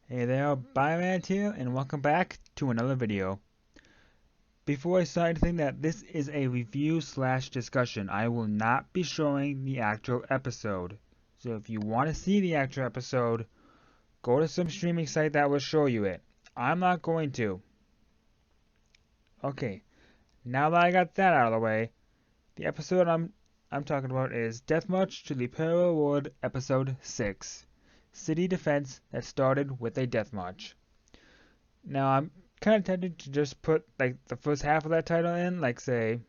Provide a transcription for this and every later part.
Hey there, Byman here, and welcome back to another video. Before I start anything, that this is a review slash discussion. I will not be showing the actual episode. So if you want to see the actual episode, go to some streaming site that will show you it. I'm not going to. Okay, now that I got that out of the way, the episode I'm talking about is Deathmatch to the Parallel World Episode 6. City Defense that started with a deathmatch. Now I'm kind of tempted to just put like the first half of that title in, like say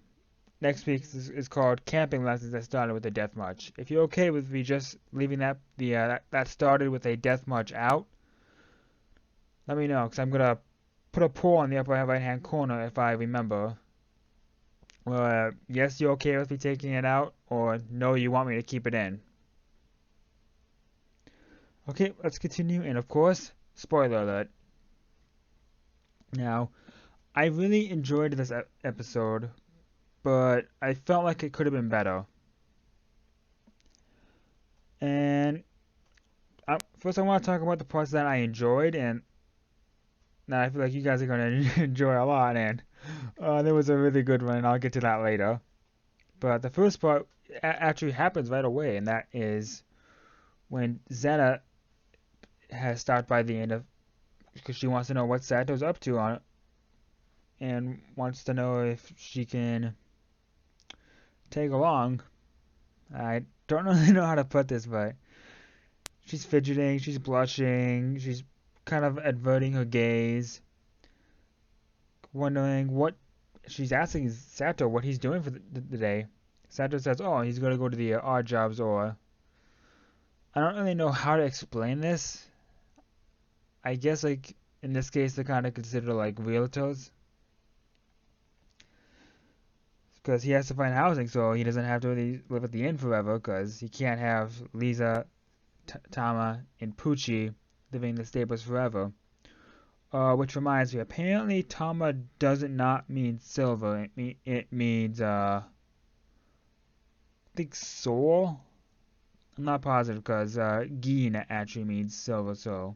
next week's is called Camping Lessons that started with a death march. If you're okay with me just leaving that started with a death march out, let me know because I'm gonna put a poll in the upper right hand corner if I remember. Yes, you're okay with me taking it out, or no, you want me to keep it in. Okay, let's continue, and of course, spoiler alert. Now, I really enjoyed this episode, but I felt like it could have been better. And first, I want to talk about the parts that I enjoyed, and that I feel like you guys are going to enjoy a lot. And there was a really good one, and I'll get to that later. But the first part actually happens right away, and that is when Zena has stopped by the end of, because she wants to know what Sato's up to on it, and wants to know if she can tag along. I don't really know how to put this, but she's fidgeting, she's blushing, she's kind of averting her gaze, wondering what she's asking Sato what he's doing for the day. Sato says, "Oh, he's gonna go to the odd jobs," or I don't really know how to explain this. I guess like in this case they're kind of considered like realtors because he has to find housing, so he doesn't have to really live at the inn forever because he can't have Lisa, Tama, and Poochie living in the stables forever. Which reminds me, apparently Tama doesn't not mean silver. It means I think soul. I'm not positive because Gin actually means silver. So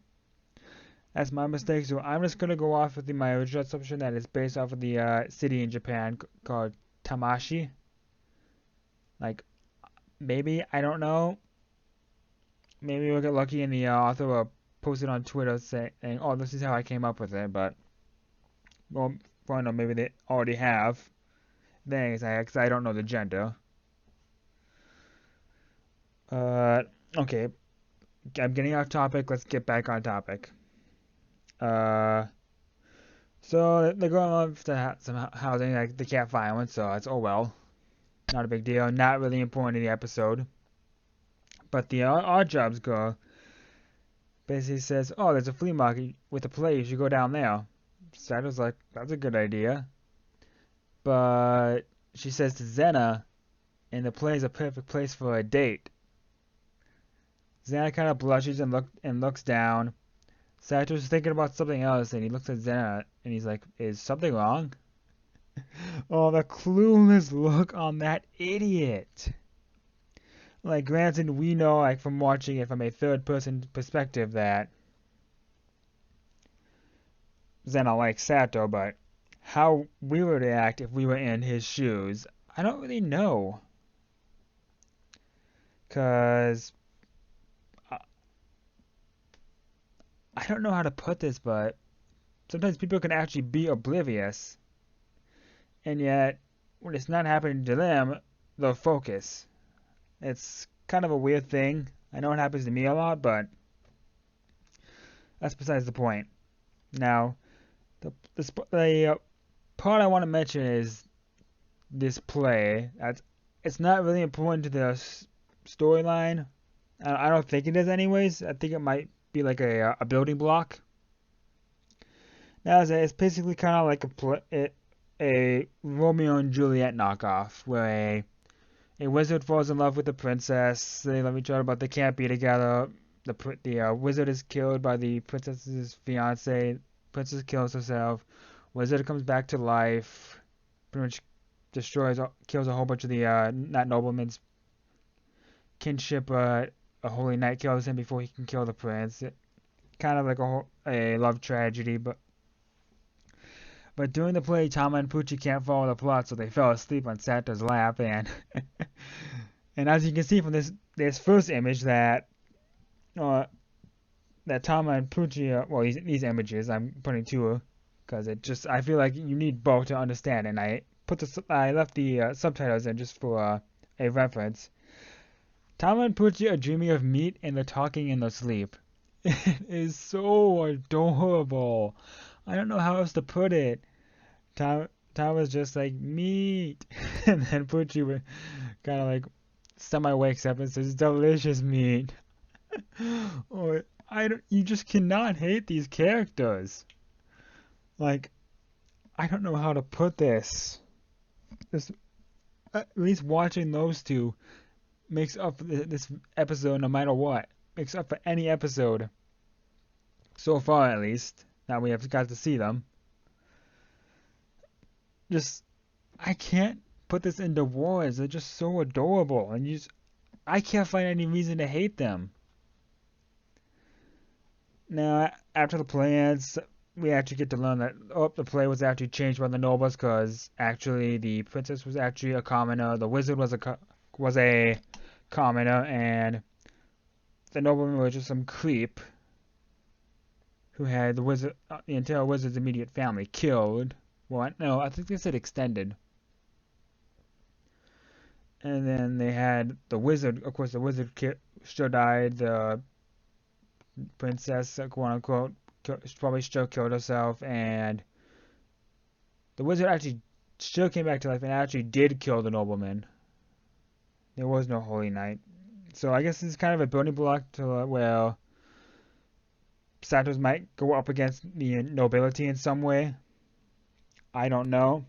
that's my mistake. So I'm just gonna go off with my original assumption that it's based off of the city in Japan called Tamashi. Like maybe I don't know. Maybe we'll get lucky and the author will post it on Twitter saying, "Oh, this is how I came up with it." But well, no, maybe they already have. Thanks, because I don't know the gender. Uh, okay, I'm getting off topic. Let's get back on topic. Uh, so they're going off to some housing. Like they can't find one, so it's oh well, not a big deal. Not really important in the episode. But the odd jobs girl basically says, "Oh, there's a flea market with a play. You should go down there." Sato's like, "That's a good idea," but she says to Zena, "And the play is a perfect place for a date." Zena kind of blushes and looks down. Sato's thinking about something else, and he looks at Zena, and he's like, "Is something wrong?" Oh, the clueless look on that idiot. Like, granted, we know, like, from watching it from a third-person perspective that Zena likes Sato, but how we would react if we were in his shoes, I don't really know. Cause I don't know how to put this, but sometimes people can actually be oblivious, and yet when it's not happening to them, they'll focus. It's kind of a weird thing. I know it happens to me a lot, but that's besides the point. Now, the part I want to mention is this play. It's not really important to the storyline. I don't think it is, anyways. I think it might be like a building block. Now, it's basically kind of like a Romeo and Juliet knockoff, where a wizard falls in love with a princess. They love each other, but they can't be together. The wizard is killed by the princess's fiance. Princess kills herself. Wizard comes back to life. Pretty much kills a whole bunch of the not noblemen's kinship. But a holy knight kills him before he can kill the prince. kind of like a love tragedy, but during the play, Tama and Pucci can't follow the plot, so they fell asleep on Sato's lap, and and as you can see from this first image uh, that Tama and Pucci, well, these images I'm putting two, because I feel like you need both to understand, and I left the subtitles in just for a reference. Tama and Pucci are dreaming of meat and they're talking in their sleep. It is so adorable. I don't know how else to put it. Tom was just like meat, and then Pucci would kind of like semi wakes up and says delicious meat. Or you just cannot hate these characters. Like I don't know how to put this. This at least watching those two makes up for this episode no matter what. Makes up for any episode so far at least. Now we have got to see them. Just I can't put this into words. They're just so adorable, and I can't find any reason to hate them. Now, after the play ends, we actually get to learn that the play was actually changed by the nobles because actually the princess was actually a commoner, the wizard was a commoner, and the nobleman was just some creep who had the entire wizard's immediate family killed. Well, no, I think they said extended. And then they had the wizard. Of course, the wizard still died. The princess, quote unquote, probably still killed herself. And the wizard actually still came back to life and actually did kill the nobleman. There was no holy night. So I guess this is kind of a building block to where Santos might go up against the nobility in some way. I don't know.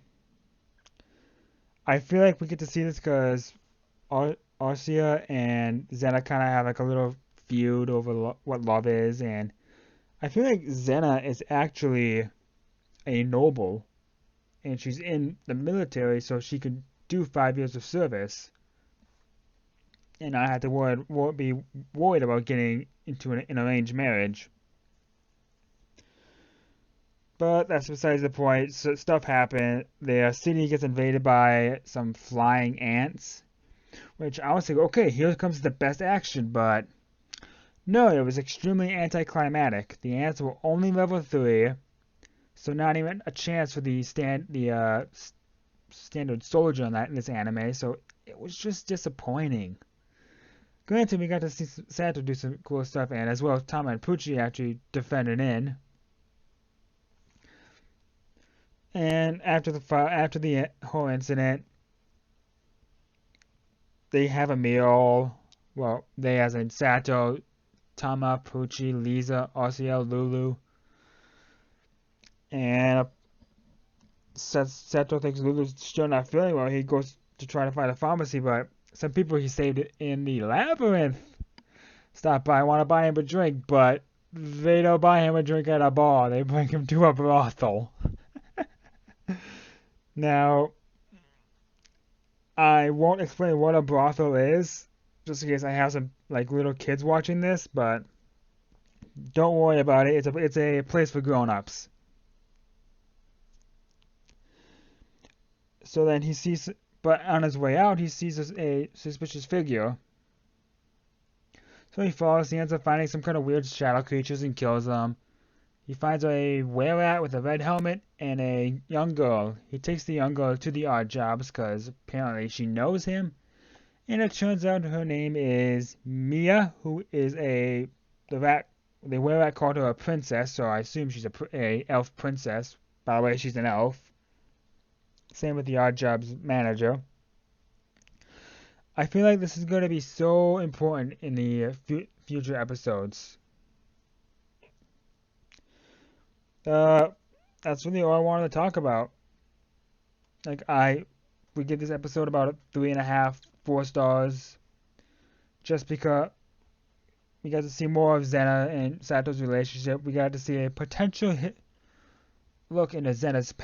I feel like we get to see this because Arcia and Xena kind of have like a little feud over what love is, and I feel like Xena is actually a noble, and she's in the military, so she could do 5 years of service, and not have to be worried about getting into an arranged marriage. But that's besides the point. So stuff happened. The city gets invaded by some flying ants, which I was like, okay, here comes the best action, but no, it was extremely anticlimactic. The ants were only level 3, so not even a chance for the standard soldier in this anime, so it was just disappointing. Granted, we got to see Sato do some cool stuff, and as well as Tama and Pucci actually defended in. And after the whole incident, they have a meal. Well, they as in Sato, Tama, Pucci, Lisa, Arcia, Lulu, and Sato thinks Lulu's still not feeling well. He goes to try to find a pharmacy, but some people he saved in the labyrinth stop by, want to buy him a drink, but they don't buy him a drink at a bar. They bring him to a brothel. Now, I won't explain what a brothel is, just in case I have some like little kids watching this, but don't worry about it. It's a place for grown-ups. So then but on his way out, he sees a suspicious figure. So he follows. He ends up finding some kind of weird shadow creatures and kills them. He finds a were-rat with a red helmet and a young girl. He takes the young girl to the odd jobs because apparently she knows him. And it turns out her name is Mia, who is the were-rat called her a princess, so I assume she's a elf princess. By the way, she's an elf. Same with the odd jobs manager. I feel like this is going to be so important in the future episodes. That's really all I wanted to talk about. Like we give this episode about 3.5, 4 stars, just because we got to see more of Xena and Sato's relationship. We got to see a potential look into Xena's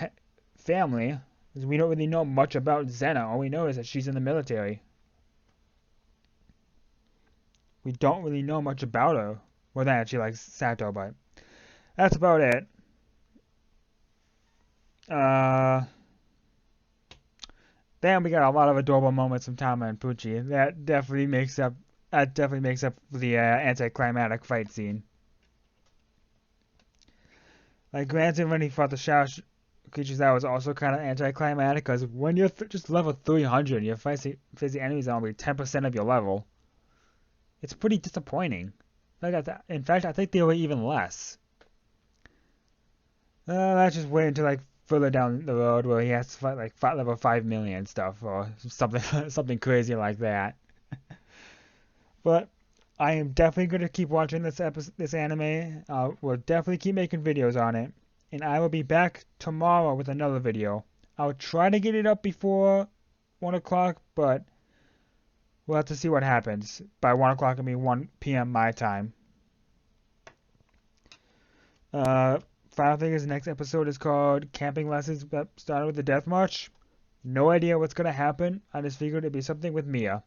family, because we don't really know much about Xena. All we know is that she's in the military. We don't really know much about her. Well, that actually like Sato, but that's about it. Uh, then we got a lot of adorable moments from Tama and Pucci. That definitely makes up for the anticlimactic fight scene. Like granted, when he fought the Shadow creatures, that was also kind of anticlimactic because when you're just level 300, you're facing enemies on only 10% of your level. It's pretty disappointing. In fact, I think they were even less. Let's just wait until like further down the road where he has to fight like level 5 million stuff or something something crazy like that. But I am definitely going to keep watching this anime. We'll definitely keep making videos on it, and I will be back tomorrow with another video. I'll try to get it up before 1 o'clock, but we'll have to see what happens. By 1 o'clock, I mean 1 p.m. my time. Final thing is the next episode is called Camping Lessons that started with the Death March. No idea what's gonna happen. I just figured it'd be something with Mia.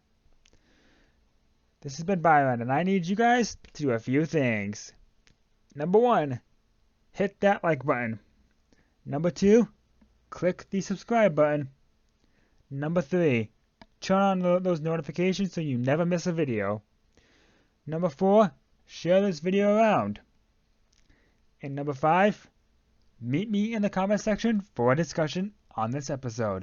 This has been Byron, and I need you guys to do a few things. Number 1, hit that like button. Number 2, click the subscribe button. Number 3, turn on those notifications so you never miss a video. Number 4, share this video around. And number 5, meet me in the comment section for a discussion on this episode.